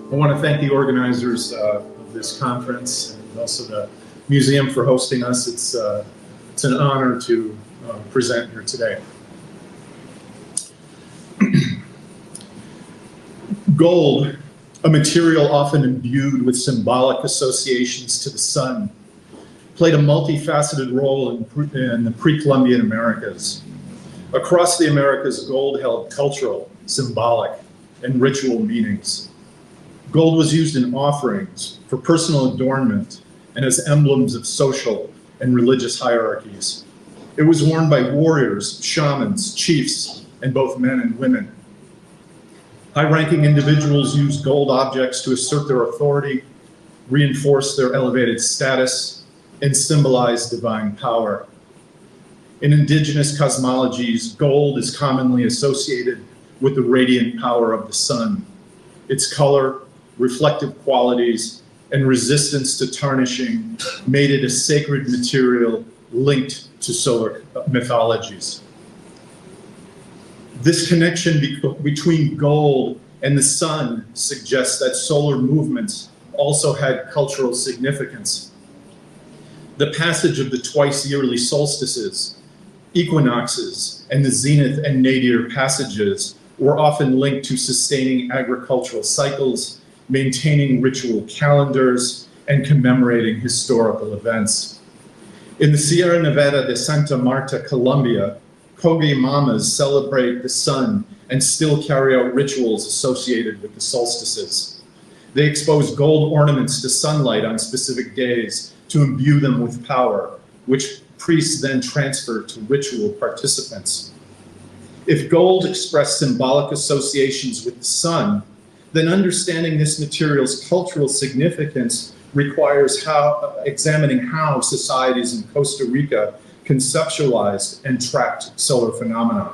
I want to thank the organizers of this conference and also the museum for hosting us. It's an honor to present here today. Gold, a material often imbued with symbolic associations to the sun, played a multifaceted role in the pre-Columbian Americas. Across the Americas, gold held cultural, symbolic, and ritual meanings. Gold was used in offerings for personal adornment and as emblems of social and religious hierarchies. It was worn by warriors, shamans, chiefs, and both men and women. High-ranking individuals used gold objects to assert their authority, reinforce their elevated status, and symbolize divine power. In indigenous cosmologies, gold is commonly associated with the radiant power of the sun. Its color, reflective qualities, and resistance to tarnishing made it a sacred material linked to solar mythologies. This connection between gold and the sun suggests that solar movements also had cultural significance. The passage of the twice-yearly solstices, equinoxes, and the zenith and nadir passages were often linked to sustaining agricultural cycles, maintaining ritual calendars, and commemorating historical events. In the Sierra Nevada de Santa Marta, Colombia, Kogi Mamas celebrate the sun and still carry out rituals associated with the solstices. They expose gold ornaments to sunlight on specific days to imbue them with power, which priests then transfer to ritual participants. If gold expressed symbolic associations with the sun, then understanding this material's cultural significance requires examining how societies in Costa Rica conceptualized and tracked solar phenomena.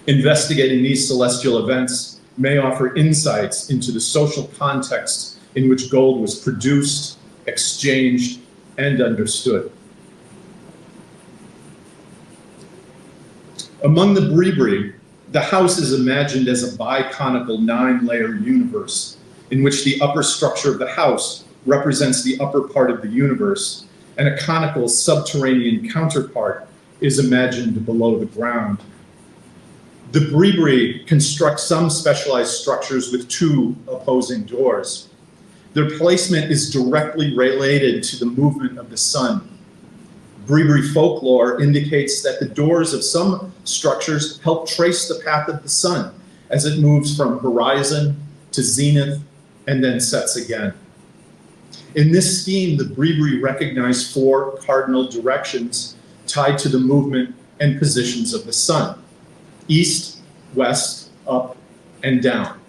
Investigating these celestial events may offer insights into the social context in which gold was produced, exchanged, and understood. Among the Bribri, the house is imagined as a biconical 9-layer universe in which the upper structure of the house represents the upper part of the universe, and a conical subterranean counterpart is imagined below the ground. The Bribri construct some specialized structures with 2 opposing doors. Their placement is directly related to the movement of the sun. Bribri folklore indicates that the doors of some structures help trace the path of the sun as it moves from horizon to zenith and then sets again. In this scheme, the Bribri recognize 4 cardinal directions tied to the movement and positions of the sun: east, west, up, and down.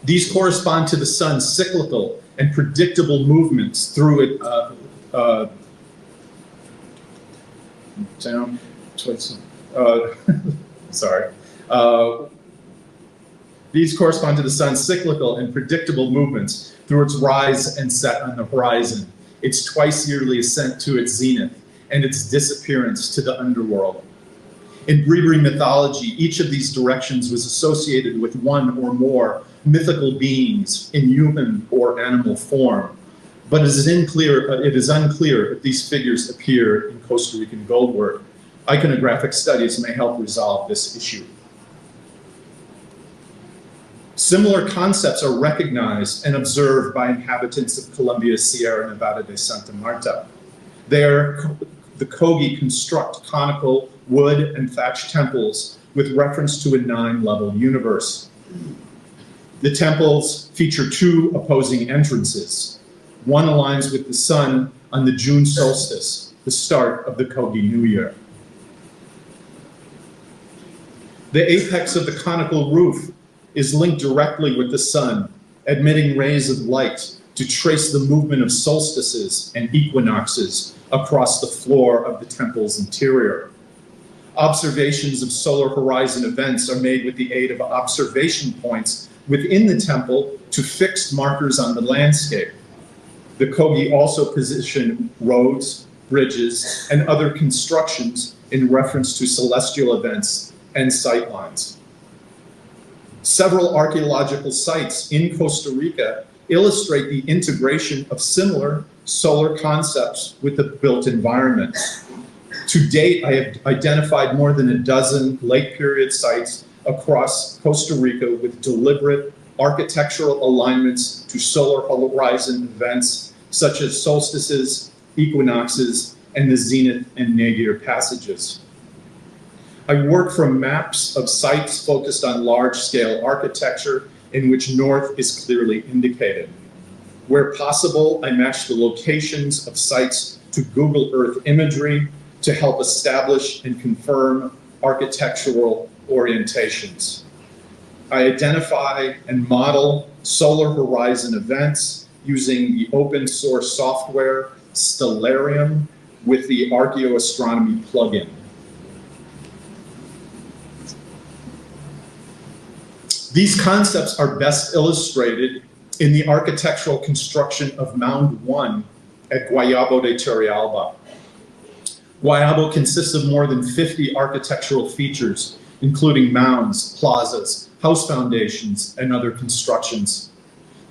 These correspond to the sun's cyclical and predictable movements through it, down, twice, sorry. These correspond to the sun's cyclical and predictable movements through its rise and set on the horizon, its twice-yearly ascent to its zenith, and its disappearance to the underworld. In Bribri mythology, each of these directions was associated with one or more mythical beings in human or animal form, but it is unclear if these figures appear in Costa Rican gold work. Iconographic studies may help resolve this issue. Similar concepts are recognized and observed by inhabitants of Colombia's Sierra Nevada de Santa Marta. There, the Kogi construct conical wood and thatched temples with reference to a 9-level universe. The temples feature 2 opposing entrances. One aligns with the sun on the June solstice, the start of the Kogi New Year. The apex of the conical roof is linked directly with the sun, emitting rays of light to trace the movement of solstices and equinoxes across the floor of the temple's interior. Observations of solar horizon events are made with the aid of observation points within the temple to fixed markers on the landscape. The Kogi also position roads, bridges, and other constructions in reference to celestial events and sightlines. Several archaeological sites in Costa Rica illustrate the integration of similar solar concepts with the built environment. To date, I have identified more than a dozen late period sites across Costa Rica with deliberate architectural alignments to solar horizon events such as solstices, equinoxes, and the zenith and nadir passages. I work from maps of sites focused on large-scale architecture in which north is clearly indicated. Where possible, I match the locations of sites to Google Earth imagery to help establish and confirm architectural orientations. I identify and model solar horizon events using the open source software Stellarium with the Archaeoastronomy plugin. These concepts are best illustrated in the architectural construction of Mound 1 at Guayabo de Turrialba. Guayabo consists of more than 50 architectural features, including mounds, plazas, house foundations, and other constructions.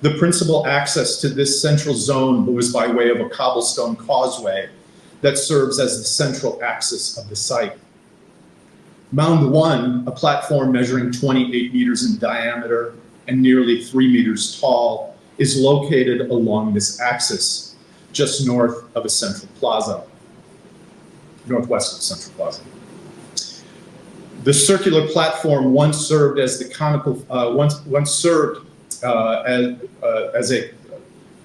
The principal access to this central zone was by way of a cobblestone causeway that serves as the central axis of the site. Mound 1, a platform measuring 28 meters in diameter and nearly 3 meters tall, is located along this axis, just north of a central plaza, northwest of Central Plaza. The circular platform once served as the conical,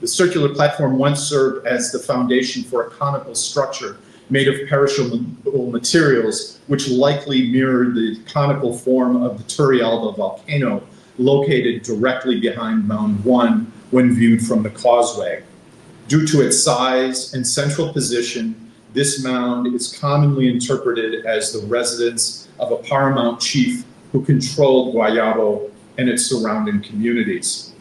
the circular platform once served as the foundation for a conical structure made of perishable materials, which likely mirrored the conical form of the Turrialba volcano located directly behind Mound 1 when viewed from the causeway. Due to its size and central position, this mound is commonly interpreted as the residence of a paramount chief who controlled Guayabo and its surrounding communities.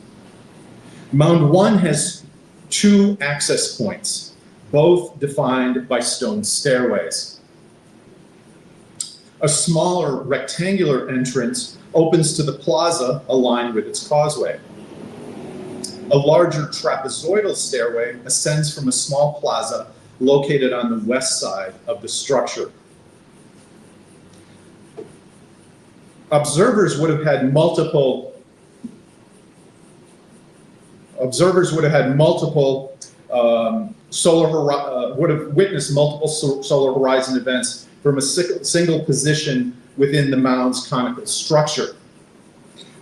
Mound 1 has 2 access points, both defined by stone stairways. A smaller rectangular entrance opens to the plaza aligned with its causeway. A larger trapezoidal stairway ascends from a small plaza located on the west side of the structure. Observers would have witnessed multiple solar horizon events from a single position within the mound's conical structure.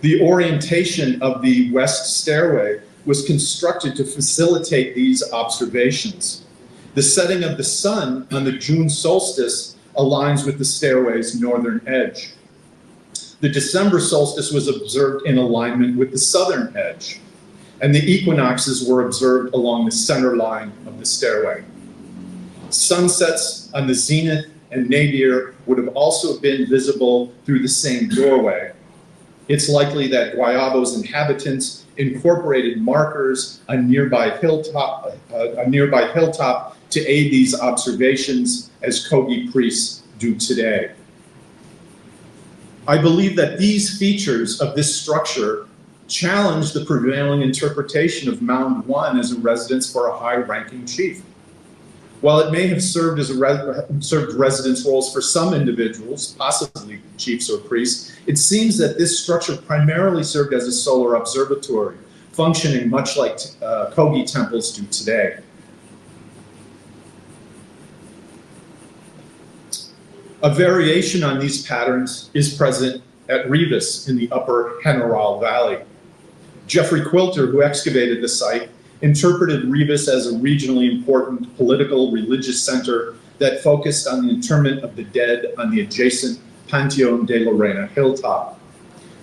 The orientation of the west stairway was constructed to facilitate these observations. The setting of the sun on the June solstice aligns with the stairway's northern edge. The December solstice was observed in alignment with the southern edge, and the equinoxes were observed along the center line of the stairway. Sunsets on the zenith and nadir would have also been visible through the same doorway. It's likely that Guayabo's inhabitants incorporated markers on nearby hilltop to aid these observations, as Kogi priests do today. I believe that these features of this structure challenge the prevailing interpretation of Mound 1 as a residence for a high-ranking chief. While it may have served residence roles for some individuals, possibly chiefs or priests, it seems that this structure primarily served as a solar observatory, functioning much like Kogi temples do today. A variation on these patterns is present at Rivas in the upper General Valley. Jeffrey Quilter, who excavated the site, interpreted Rivas as a regionally important political religious center that focused on the interment of the dead on the adjacent Panteón de la Reina hilltop.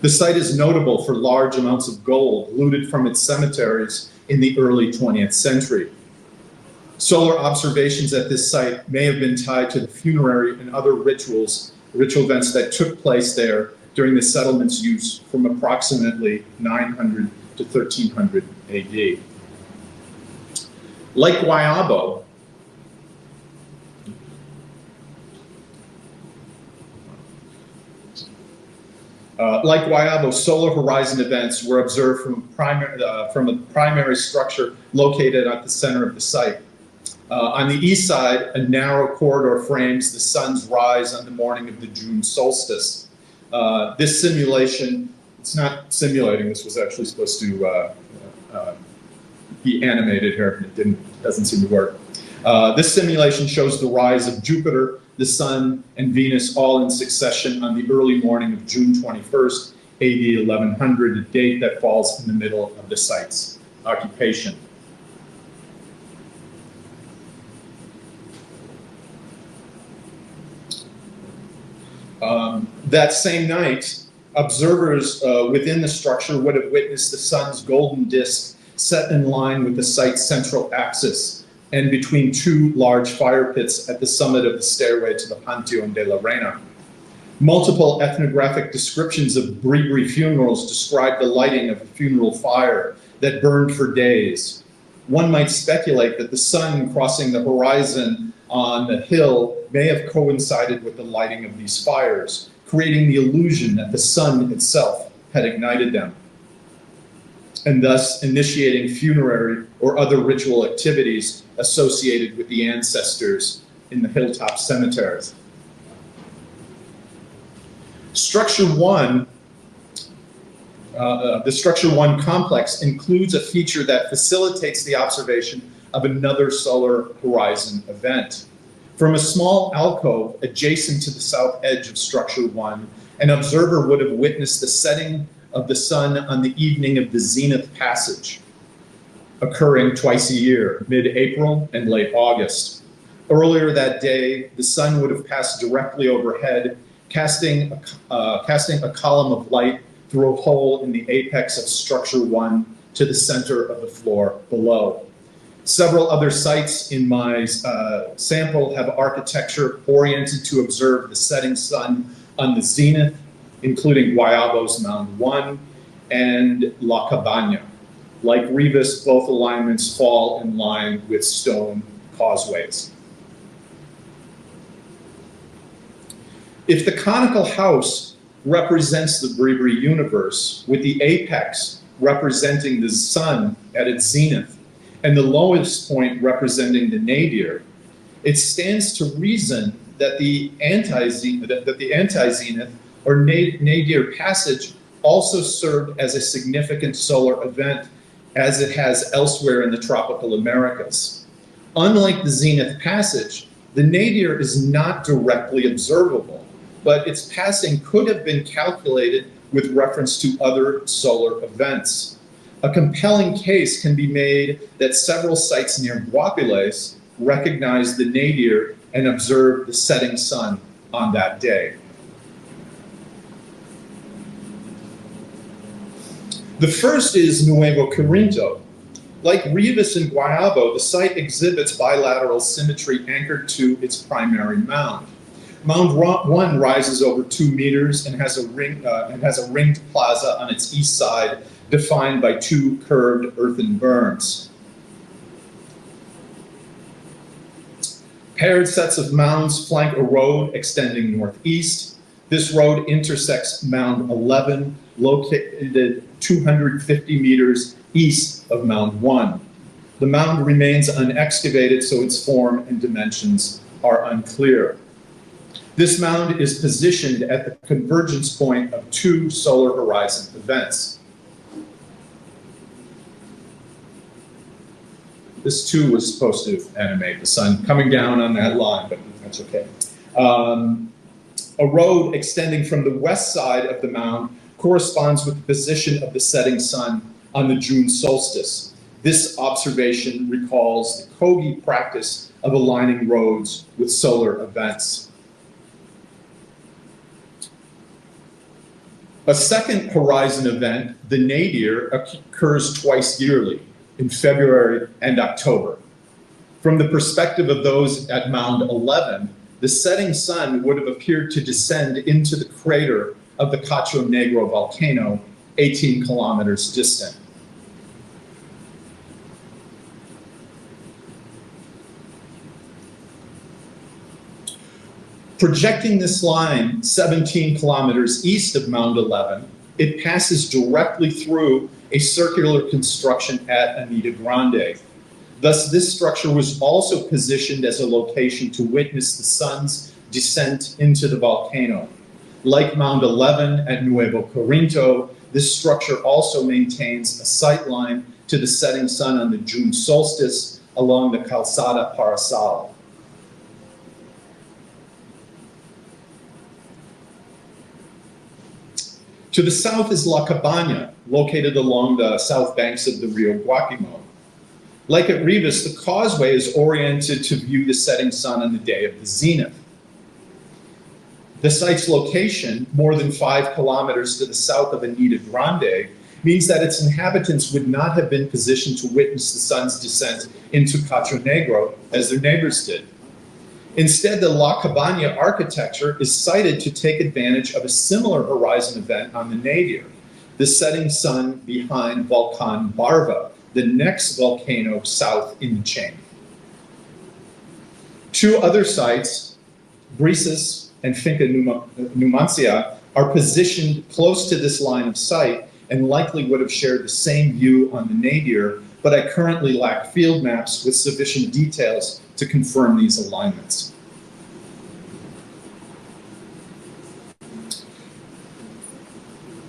The site is notable for large amounts of gold looted from its cemeteries in the early 20th century. Solar observations at this site may have been tied to the funerary and other ritual events that took place there during the settlement's use from approximately 900 to 1300 AD. Like Guayabo, Like Guayabo, solar horizon events were observed from a primary structure located at the center of the site. On the east side, a narrow corridor frames the sun's rise on the morning of the June solstice. This simulation, it's not simulating, this was actually supposed to be animated here, it doesn't seem to work. This simulation shows the rise of Jupiter, the Sun, and Venus all in succession on the early morning of June 21st, AD 1100, a date that falls in the middle of the site's occupation. That same night, observers within the structure would have witnessed the sun's golden disk set in line with the site's central axis and between two large fire pits at the summit of the stairway to the Panteón de la Reina. Multiple ethnographic descriptions of Bribri funerals describe the lighting of a funeral fire that burned for days. One might speculate that the sun crossing the horizon on the hill may have coincided with the lighting of these fires, creating the illusion that the sun itself had ignited them, and thus initiating funerary or other ritual activities associated with the ancestors in the hilltop cemeteries. Structure 1, the Structure 1 complex includes a feature that facilitates the observation of another solar horizon event. From a small alcove adjacent to the south edge of Structure 1, an observer would have witnessed the setting of the sun on the evening of the zenith passage, occurring twice a year, mid-April and late August. Earlier that day, the sun would have passed directly overhead, casting a column of light through a hole in the apex of Structure 1 to the center of the floor below. Several other sites in my sample have architecture oriented to observe the setting sun on the zenith, including Guayabo's Mound 1 and La Cabana. Like Rivas, both alignments fall in line with stone causeways. If the conical house represents the Bribri universe, with the apex representing the sun at its zenith, and the lowest point representing the nadir, it stands to reason that the anti-zenith or nadir passage also served as a significant solar event, as it has elsewhere in the tropical Americas. Unlike the zenith passage, the nadir is not directly observable, but its passing could have been calculated with reference to other solar events. A compelling case can be made that several sites near Guapiles recognized the nadir and observed the setting sun on that day. The first is Nuevo Corinto. Like Rivas and Guayabo, the site exhibits bilateral symmetry anchored to its primary mound. Mound 1 rises over 2 meters and has a ringed plaza on its east side, defined by 2 curved earthen berms. Paired sets of mounds flank a road extending northeast. This road intersects Mound 11, located 250 meters east of Mound 1. The mound remains unexcavated, so its form and dimensions are unclear. This mound is positioned at the convergence point of 2 solar horizon events. This too was supposed to animate the sun coming down on that line, but that's okay. A road extending from the west side of the mound corresponds with the position of the setting sun on the June solstice. This observation recalls the Kogi practice of aligning roads with solar events. A second horizon event, the nadir, occurs twice yearly, in February and October. From the perspective of those at Mound 11, the setting sun would have appeared to descend into the crater of the Cacho Negro volcano, 18 kilometers distant. Projecting this line 17 kilometers east of Mound 11, it passes directly through a circular construction at Anita Grande. Thus, this structure was also positioned as a location to witness the sun's descent into the volcano. Like Mound 11 at Nuevo Corinto, this structure also maintains a sight line to the setting sun on the June solstice along the Calzada Parasal. To the south is La Cabaña, located along the south banks of the Rio Guaquimo. Like at Rivas, the causeway is oriented to view the setting sun on the day of the zenith. The site's location, more than 5 kilometers to the south of Anita Grande, means that its inhabitants would not have been positioned to witness the sun's descent into Cacho Negro as their neighbors did. Instead, the La Cabaña architecture is cited to take advantage of a similar horizon event on the nadir, the setting sun behind Volcan Barva, the next volcano south in the chain. Two other sites, Brises and Finca Numancia, are positioned close to this line of sight and likely would have shared the same view on the nadir, but I currently lack field maps with sufficient details to confirm these alignments.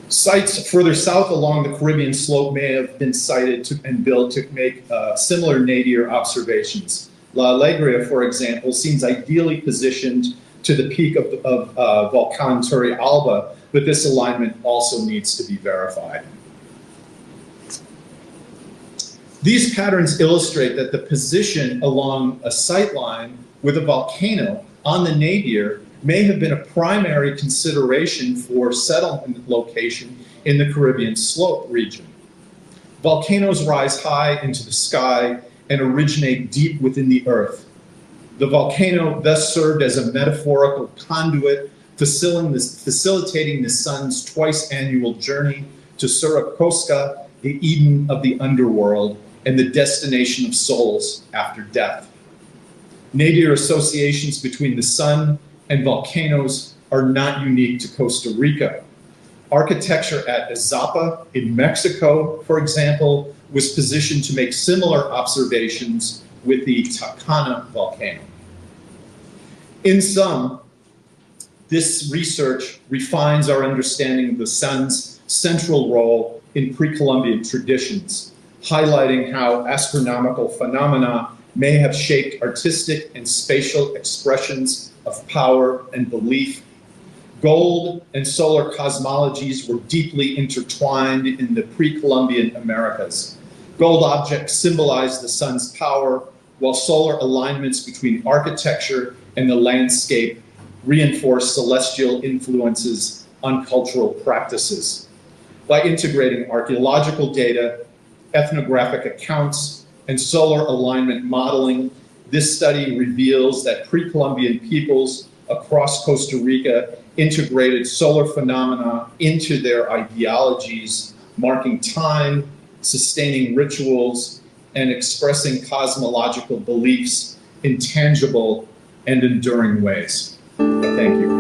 Sites further south along the Caribbean slope may have been sited and built to make similar nadir observations. La Alegria, for example, seems ideally positioned to the peak of Volcan Turrialba, but this alignment also needs to be verified. These patterns illustrate that the position along a sightline with a volcano on the nadir may have been a primary consideration for settlement location in the Caribbean slope region. Volcanoes rise high into the sky and originate deep within the earth. The volcano thus served as a metaphorical conduit, facilitating the sun's twice annual journey to Surikosca, the Eden of the underworld, and the destination of souls after death. Nadir associations between the sun and volcanoes are not unique to Costa Rica. Architecture at Izapa in Mexico, for example, was positioned to make similar observations with the Tacana volcano. In sum, this research refines our understanding of the sun's central role in pre-Columbian traditions, highlighting how astronomical phenomena may have shaped artistic and spatial expressions of power and belief. Gold and solar cosmologies were deeply intertwined in the pre-Columbian Americas. Gold objects symbolized the sun's power, while solar alignments between architecture and the landscape reinforced celestial influences on cultural practices. By integrating archaeological data, ethnographic accounts, and solar alignment modeling, this study reveals that pre-Columbian peoples across Costa Rica integrated solar phenomena into their ideologies, marking time, sustaining rituals, and expressing cosmological beliefs in tangible and enduring ways. Thank you.